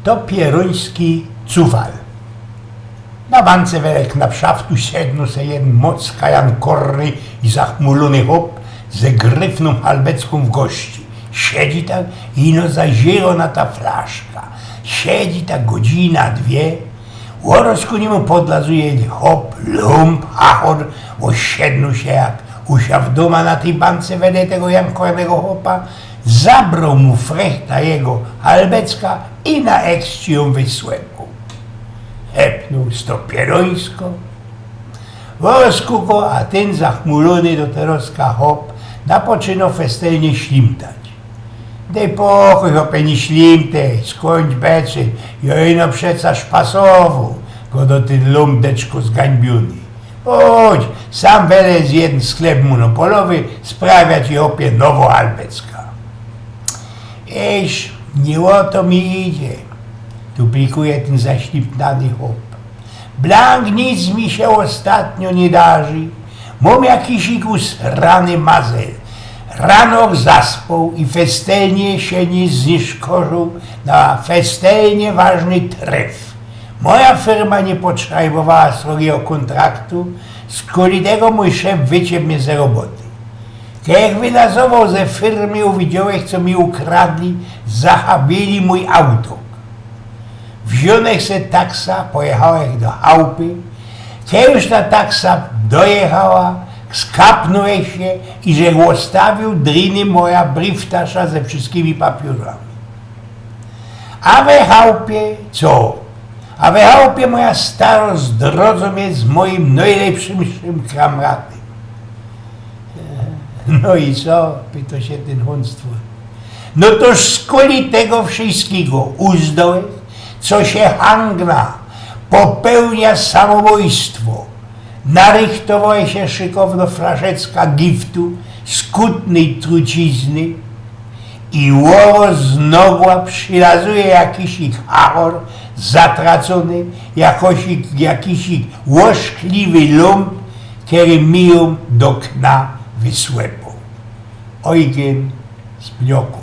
to pieruński cuwal. Na bance welek na pszaftu siednu se jeden moc kajan korry i zachmulony hop ze gryfną halbecką w gości. Siedzi tak i no zazielona ta flaszka. Siedzi tak godzina, dwie. Łorosku niemu podlazuje hop, lump, hachor, osiednu się jak usiadł doma na tej bance wede tego jankornego hopa, zabrał mu frechta jego halbecka i na ekści ją wysłępał. Hepnął sto pierońsko, łorosku go, a ten zachmulony do teroska hop napoczyno festelnie ślimtać. Dej pokój, hopie, nie ślimtej, skończ beczy, jojno przeca szpasowu, go do ten lumpdeczko zgańbiony. Chodź, sam wele z jeden sklep monopolowy sprawiać i hopie nowo albecka. Eś, nie o to mi idzie, duplikuje ten zaślipnany hop. Blank, nic mi się ostatnio nie darzy, mam jakiś ikus rany mazel. Rano zaspał i festelnie się nie zniszkorzył na festelnie ważny tref. Moja firma nie potrzebowała srogiego kontraktu, z kolidego mój szef wyciął mnie z roboty. Jak wynazował ze firmy, uwidziałeś, co mi ukradli, zachabili mój auto. Wziąłeś se taksa, pojechałeś do chałupy, kiedy już ta taksa dojechała, skapnąłeś się i że ustawił driny moja brieftasza ze wszystkimi papierami. A we chałupie co? A we chałupie moja starość drodzą jest z moim najlepszym kamratem. No i co? Pyta się ten honstwo. No toż skoli tego wszystkiego uzdałeś, co się hangna, popełnia samobójstwo. Narychtowała się szykowno fraszecka giftu, skutnej trucizny i łowo znowu przylazuje jakiś ich hachor zatracony, jakiś ich łoszkliwy lump, który mi ją do kna wysłepał. Ojgen z Blioku.